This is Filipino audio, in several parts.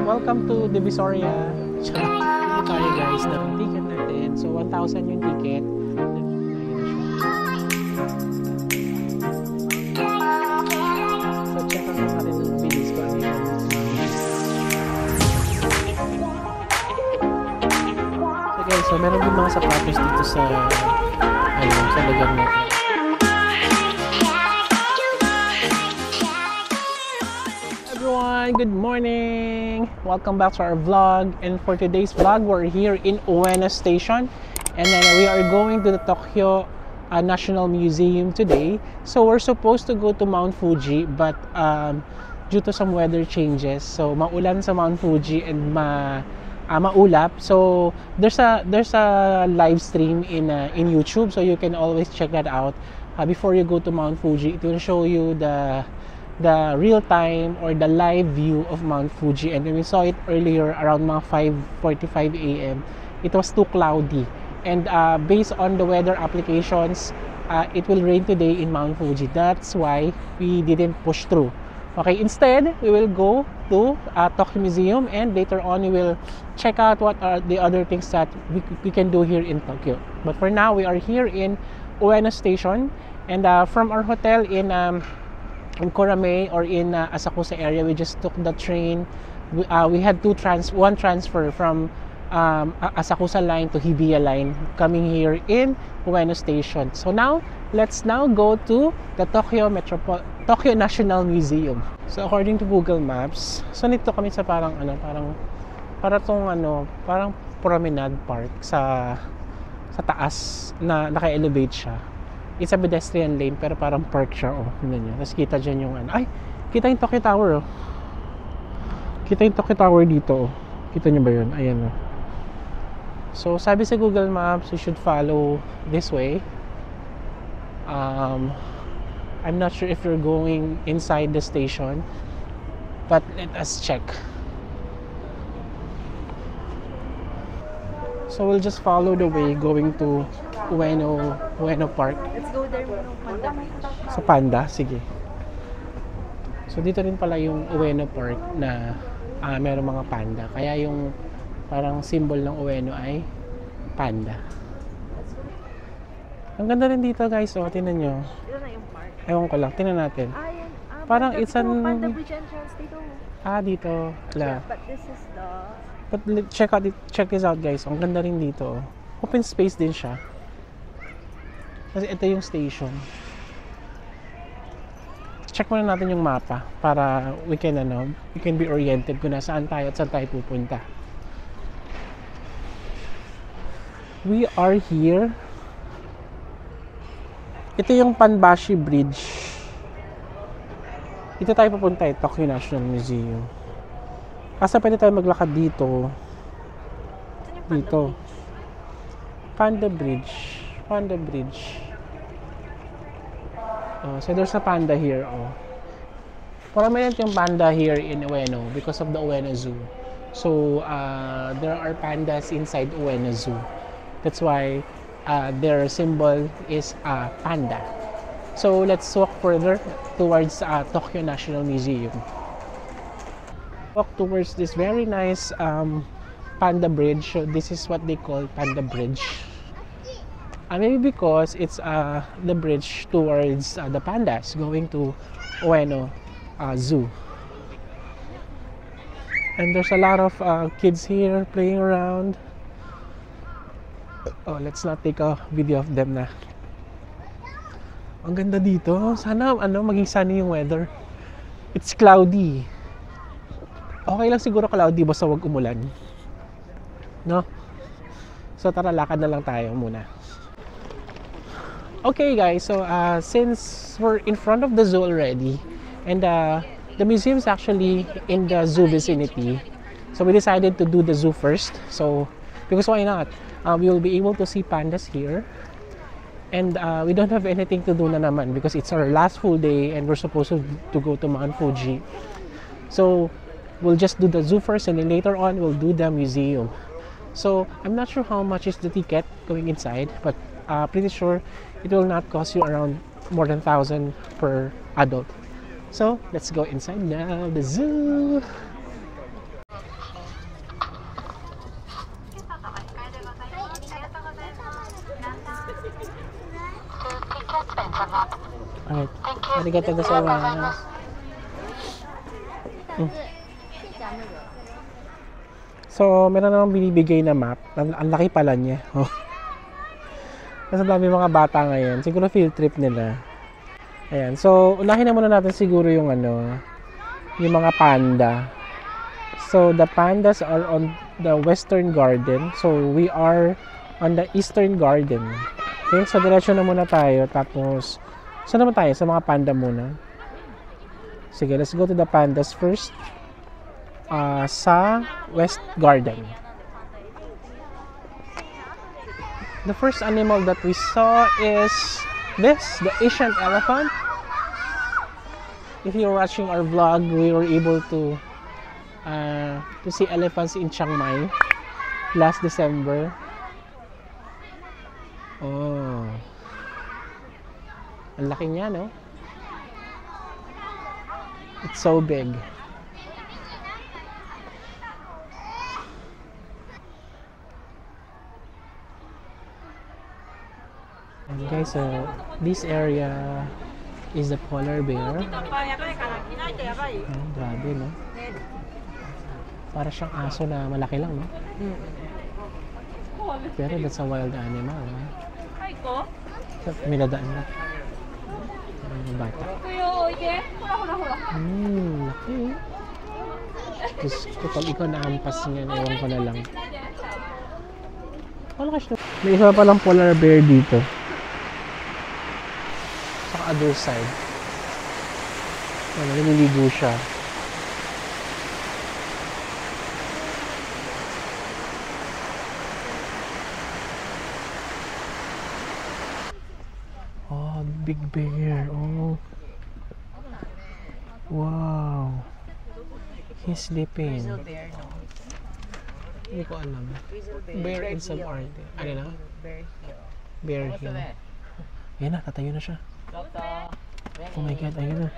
welcome to Divisoria. Charot tayo guys ng ticket natin. So 1,000 yung ticket. So check out natin yung bilis ko. So guys, so meron din mga sapatos dito sa sa lugar natin. Good morning! Welcome back to our vlog, and for today's vlog we're here in Ueno Station, and then we are going to the Tokyo National Museum today. So we're supposed to go to Mount Fuji, but due to some weather changes, so maulan sa Mount Fuji and maulap, so there's a live stream in YouTube, so you can always check that out before you go to Mount Fuji. It will show you the real time or the live view of Mount Fuji, and when we saw it earlier around mga 5:45 a.m. it was too cloudy, and based on the weather applications, it will rain today in Mount Fuji. That's why we didn't push through. Okay, instead we will go to Tokyo Museum, and later on we will check out what are the other things that we can do here in Tokyo. But for now we are here in Ueno Station, and from our hotel in Kurame or in Asakusa area, we just took the train. We had one transfer from Asakusa line to Hibiya line coming here in Ueno Station. So now let's go to the Tokyo National Museum. So according to Google Maps, so nito kami sa parang promenade park sa taas na naka-elevate siya. It's a pedestrian lane pero parang park siya, oh. Tingnan niyo. Tapos kita diyan yung ay, kita yung Tokyo Tower, oh. Kita yung Tokyo Tower dito, oh. Kita niyo ba 'yun? Ayan, oh. So sabi sa Google Maps, you should follow this way. I'm not sure if you're going inside the station, but let us check. So we'll just follow the way going to Ueno Park. Let's go there, Panda Beach. Sa Panda? Sige. So dito rin pala yung Ueno Park na merong mga panda. Kaya yung parang symbol ng Ueno ay panda. Ang ganda rin dito guys. O, tingnan nyo. Dito na yung park. Ewan ko lang. Tingnan natin. Yan. Parang it's an... Panda Beach entrance dito. Dito. Yeah, but this is the... But check this out guys. Ang ganda rin dito. Open space din siya. Kasi ito yung station. Check muna natin yung mapa para we can be oriented kung nasaan tayo at saan tayo pupunta. We are here. Ito yung Panbashi Bridge. Ito tayo pupunta Tokyo National Museum. Kasi pwede tayo maglakad dito. Dito. Panda Bridge. So there's a panda here. Prominent yung panda here in Ueno because of the Ueno Zoo. So there are pandas inside Ueno Zoo. That's why their symbol is panda. So let's walk further towards Tokyo National Museum. Walk towards this very nice panda bridge. So this is what they call Panda Bridge. Maybe because it's the bridge towards the pandas going to Ueno Zoo. And there's a lot of kids here playing around. Oh, let's not take a video of them na. Ang ganda dito. Sana maging sunny yung weather. It's cloudy. Okay lang siguro cloudy basta wag umulan. No? So tara, lakad na lang tayo muna. Okay guys, so since we're in front of the zoo already, and the museum is actually in the zoo vicinity, so we decided to do the zoo first. So because why not? We will be able to see pandas here, and we don't have anything to do na naman because it's our last full day and we're supposed to go to Mount Fuji. So we'll just do the zoo first, and then later on we'll do the museum. So I'm not sure how much is the ticket going inside, but pretty sure it will not cost you around more than 1,000 per adult. So let's go inside now, the zoo. Alright. Arigatou gozaimasu. So, meron namang binibigay na map. Ang laki pala niya. Oh. Kasi dami mga bata ngayon. Siguro field trip nila. Ayan. So, unahin na muna natin siguro yung yung mga panda. So, the pandas are on the Western Garden. So, we are on the Eastern Garden. Okay? So, diretso na muna tayo. Tapos, saan naman tayo? Sa mga panda muna. Sige, let's go to the pandas first. Sa West Garden. The first animal that we saw is this, the Asian elephant. If you're watching our vlog, we were able to see elephants in Chiang Mai last December. Oh, ang laki niya, no? It's so big. And guys, so this area is the polar bear. Grabe, no? Para siyang aso na malaki lang, no? Pero that's a wild animal, no? May nadaan na. Ang bata. Laki. Diyos ko, pag ikaw naampas niya, ewan ko na lang. Malakas na. May isa palang polar bear dito. Sa other side. Naliligo siya. Oh, big bear. Oh. Wow. He's sleeping. Hindi ko alam. Bear in some art. Ano na? Bear hill. Yan na, tatayo na siya. Oh my god, ayun na.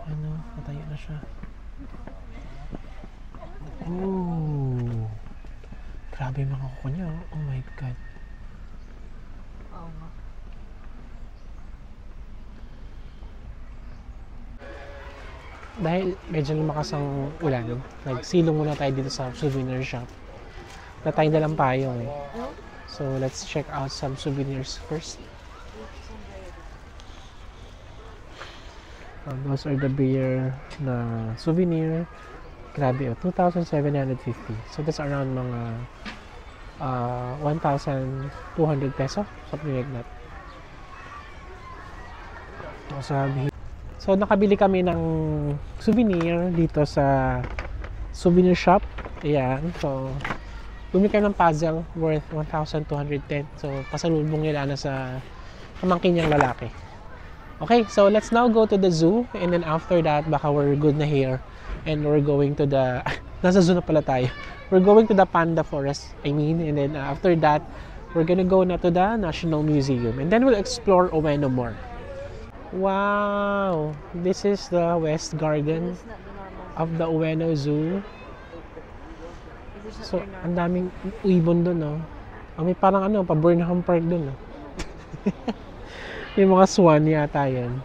Ano, tatayo na siya. Oh. Grabe yung mga kuko niya. Oh my god. Dahil medyo lumakas ang ulan, nagsilong muna tayo dito sa souvenir shop. Natay na lang payong eh. So let's check out some souvenirs first. Those are the beer na souvenir. Grabe, 2,750. So that's around mga 1,200 peso, something like that. So nakabili kami ng souvenir dito sa souvenir shop. Ayan. So bumili kami ng puzzle worth 1,210. So pasalubong nila na sa pamangkin niyang lalaki. Okay, so let's now go to the zoo, and then after that baka we're good na here and we're going to the nasa zoo na pala tayo. We're going to the panda forest, and then after that we're gonna go na to the National Museum, and then we'll explore Ueno more. Wow, this is the West Garden of the Ueno Zoo. So, ang daming ibon doon, no? May parang pa Burnham Park doon, no? Yung mga swan yata yan.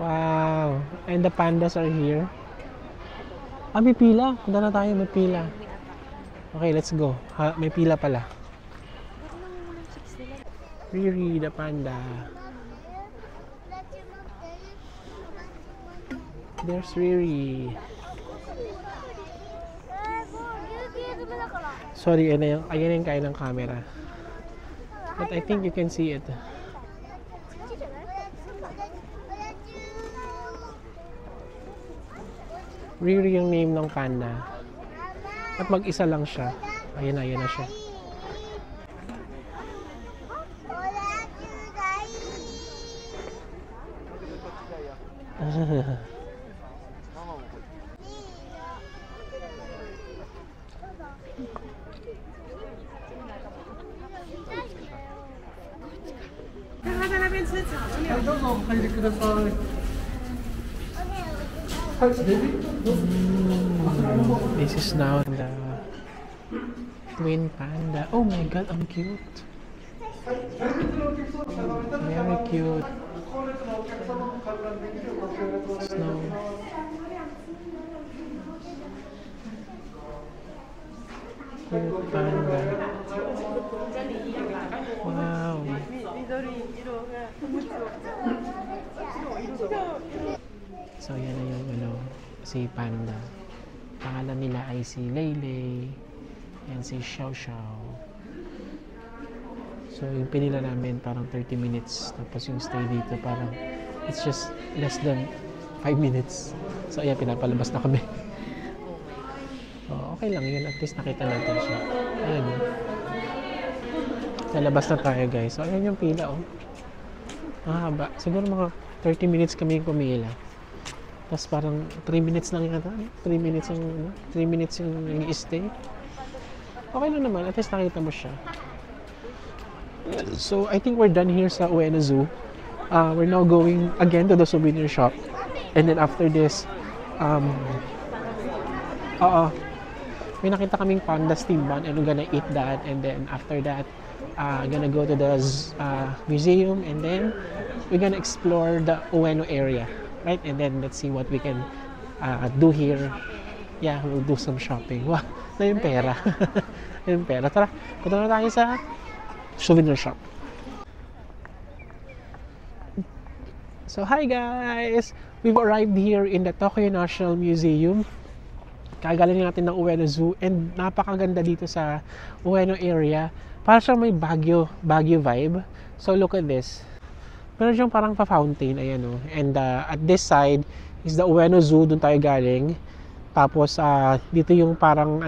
Wow, and the pandas are here. May pila. Punta na tayo, may pila. Okay, let's go. May pila pala. Riri, the panda. There's Riri. Sorry, ayan yung kaya ng camera. But I think you can see it. Riri yung name ng panda. At mag-isa lang siya. Ayan na siya. This is now the Twin panda. Oh my god, ang cute. Very cute. Snow. Cute panda. Wow. So yan na yung si panda. Pangalan nila ay si Leylay and si Xiao Xiao. So yung pinila namin parang 30 minutes, tapos yung stay dito parang it's just less than 5 minutes. So ayan, pinapalabas na kami. Okay lang yun, at least nakita natin siya. Ayan. Sa labas na tayo guys. So ayan yung pila mahaba. Siguro mga 30 minutes kami pumila. Tapos parang 3 minutes lang yata. 3 minutes yung i-stay. Okay lang naman, at least nakita mo siya. So I think we're done here sa Ueno Zoo. We're now going again to the souvenir shop. And then after this, may nakita kaming panda steam bun and we're gonna eat that. And then after that, gonna go to the museum, and then we're gonna explore the Ueno area, right? And then let's see what we can do here. Yeah, we'll do some shopping. Wow, na yung pera. Yung pera. Tara, punta na tayo sa souvenir shop. So hi guys! We've arrived here in the Tokyo National Museum. Kagaling natin ng Ueno Zoo, and napakaganda dito sa Ueno area. Para siyang may Baguio vibe. So look at this. Meron siyang parang pa-fountain, ayan o. And at this side is the Ueno Zoo, dun tayo galing. Tapos dito yung parang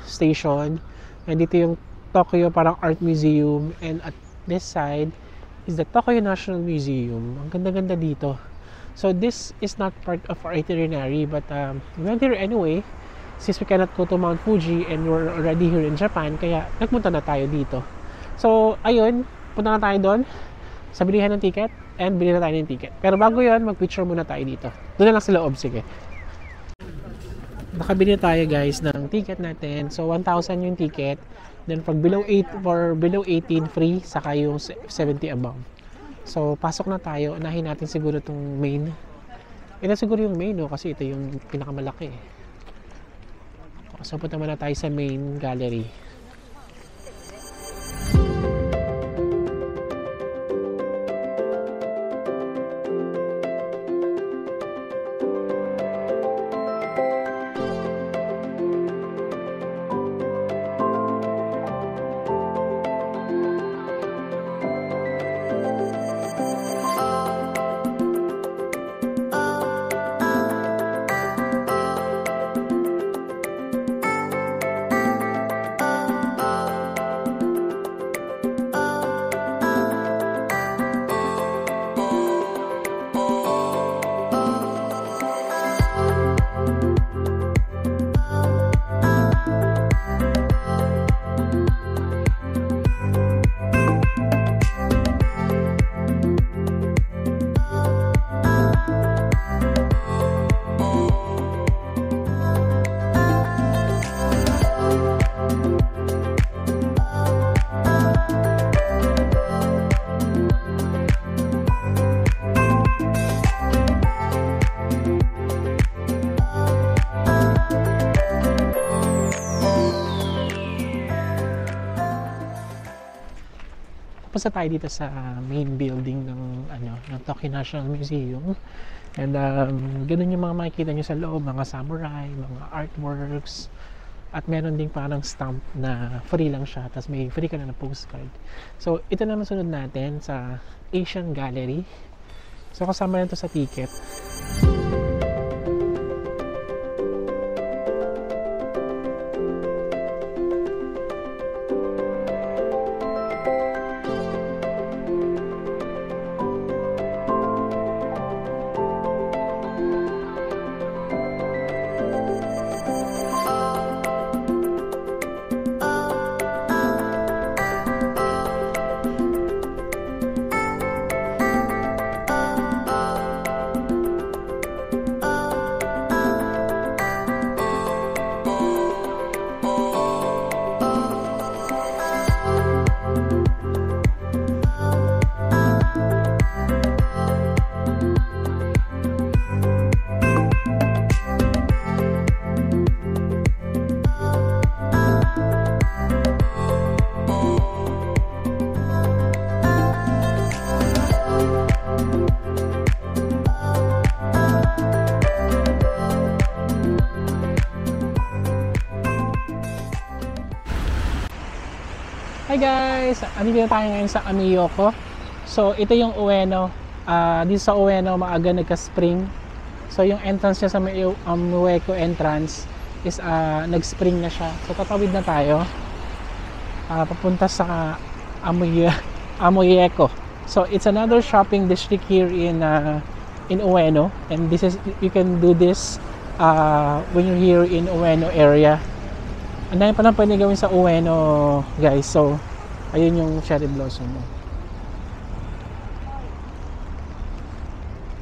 station. And dito yung Tokyo parang art museum, and at this side is the Tokyo National Museum. Ang ganda-ganda dito. So this is not part of our itinerary, but we went here anyway since we cannot go to Mount Fuji and we're already here in Japan, kaya nagpunta na tayo dito. So ayun, punta na tayo doon sa bilihan ng ticket and bili na tayo ng ticket. Pero bago yun, mag-picture muna tayo dito. Doon na lang sa loob, sige. Nakabili tayo guys ng ticket natin. So 1,000 yung ticket. Then for below 18 free, saka yung 70 above. So pasok na tayo. Unahin natin siguro itong main. Ito siguro yung main, no? Kasi ito yung pinakamalaki. So punta muna tayo sa main gallery. Punta tayo dito sa main building ng Tokyo National Museum. And ganun yung mga makikita nyo sa loob, mga samurai, mga artworks. At meron ding parang stamp na free lang siya, tapos may free ka na postcard. So ito naman sunod natin sa Asian Gallery. So kasama na ito sa ticket. Hi guys! Andito tayo ngayon sa Ameyoko. So, ito yung Ueno. Dito sa Ueno, maaga nagka-spring. So, yung entrance niya sa Ameyoko entrance is nag-spring na siya. So, tatawid na tayo. Papunta sa Ameyoko. So, it's another shopping district here in Ueno. And this is, you can do this when you're here in Ueno area. Ang dami pa lang pwede gawin sa Ueno, guys. So, ayun yung cherry blossom mo.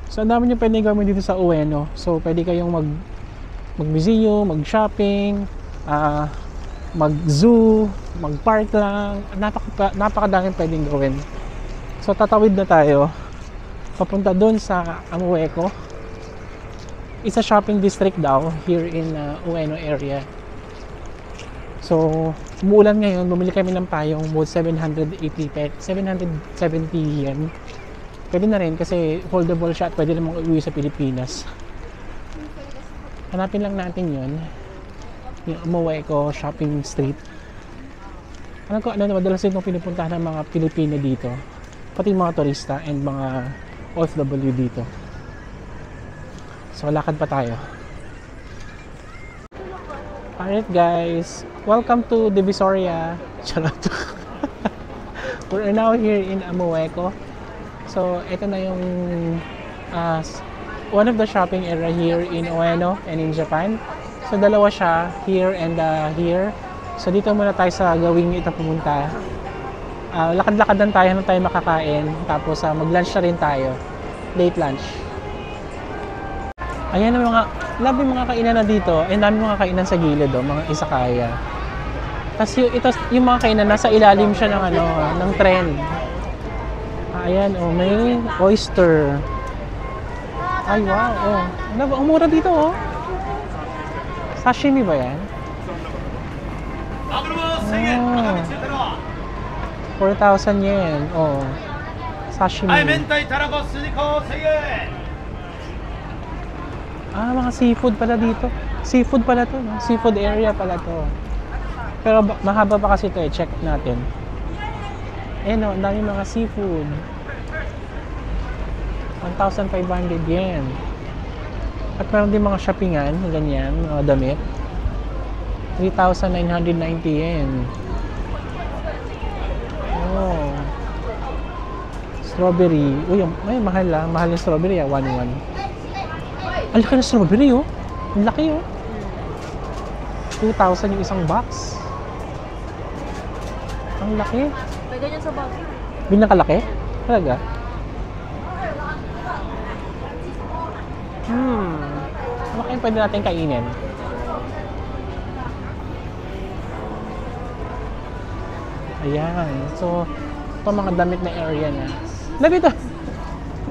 So, ang dami nyo pwede gawin dito sa Ueno. So, pwede kayong mag-museum, mag-shopping, mag-zoo, mag-park lang. Napakadaming pwedeng gawin. So, tatawid na tayo. Papunta doon sa Ameyoko. It's a shopping district daw here in Ueno area. So, umuulan ngayon, bumili kami ng payong worth 770 yen. Pwede na rin kasi foldable siya at pwede namang uwi sa Pilipinas. Hanapin lang natin yun. Yung Ameyoko Shopping Street. Alam ko, madalas itong pinupuntahan ng mga Pilipino dito. Pati mga turista and mga OFW dito. So, lakad pa tayo. Alright guys, welcome to Divisoria. Charot. We're now here in Ameyoko. So, ito na yung one of the shopping area here in Ueno and in Japan. So, dalawa siya, here and here. So, dito muna tayo sa gawing ito pumunta. Lakad-lakadan tayo nung tayo makakain. Tapos, mag-lunch na rin tayo. Late lunch. Ayan ang mga kainan na dito. Ay, dami mga kainan sa gilid, mga izakaya. Tapos yung mga kainan nasa ilalim siya ng ng tren. Ayan, may oyster. Ay, wow, ang mura dito, Sashimi ba yan? 4,000 yen, Sashimi. Mga seafood pala dito. Seafood pala to, no? Seafood area pala to. Pero mahaba pa kasi ito, check natin. Ang dami mga seafood. 1,500 yen. At meron din mga shoppingan, ganyan, mga damit. 3,990 yen. Strawberry. Uy, mahal Mahal yung strawberry, 1,100. Ang laki ng strawberry, Ang laki, 2,000 yung isang box. Ang laki. May ganyan sa box. Binakalaki? Talaga? Ano kayong pwede natin kainin? Ayan. So, ito mga damit na area na. Labi ito!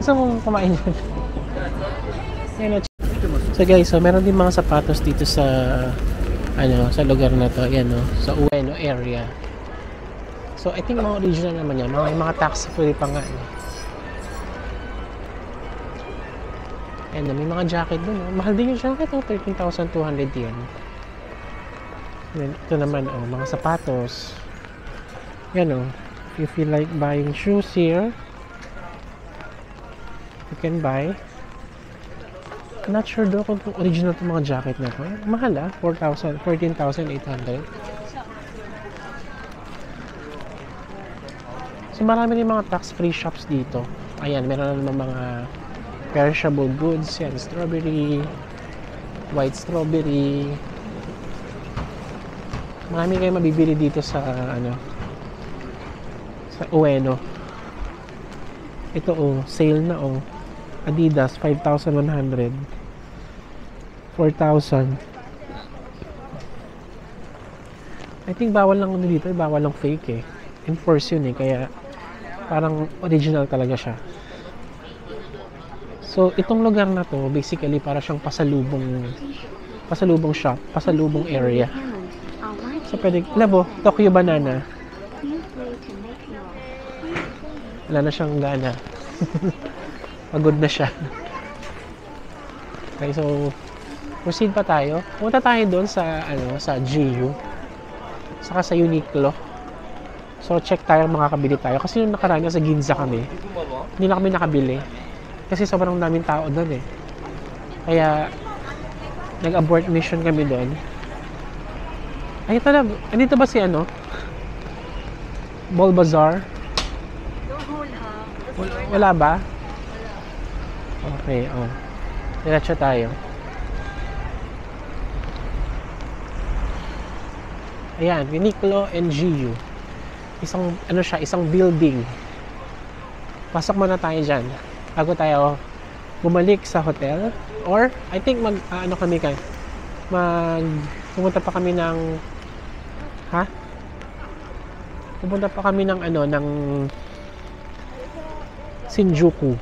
Gusto mong kumain yun? Ayan. So guys, meron din mga sapatos dito sa sa lugar na to. Ayan, sa Ueno area. So, I think mga original naman yan. Mga taxi free pa nga. Ayan, may mga jacket dun. Mahal din yung jacket, 13,200 yen. Ito naman, mga sapatos. Yan, if you feel like buying shoes here, you can buy. Not sure daw kung original itong mga jacket na to. Mahal, 14,800. So, marami rin mga tax-free shops dito. Ayan, meron naman mga perishable goods. Yan, strawberry, white strawberry. Marami kayo mabibili dito sa, sa Ueno. Ito, sale na, Adidas, 5,100. 4,000. I think bawal lang dito, bawal lang fake, Enforce yun, kaya parang original talaga siya. So, itong lugar na to, basically, para siyang pasalubong shop, pasalubong area. So, pwede, Tokyo Banana. Wala na siyang gana. Pagod na siya. Okay, so, proceed pa tayo. Punta tayo doon sa, sa GU. Saka sa Uniqlo. So, check tayo makakabili tayo. Kasi nung nakaraan sa Ginza kami, hindi na kami nakabili. Kasi sobrang daming tao doon eh. Kaya, nag-abort mission kami doon. Ay, ito na. Andito ba si ano? Mall Bazaar? Wala ba? Okay, oh. Diretso tayo. Ayan, Uniqlo and GU. Isang, ano siya, isang building. Pasok muna tayo dyan. Bago tayo bumalik sa hotel. Or, I think pumunta pa kami ng, pupunta pa kami ng, ng Shinjuku.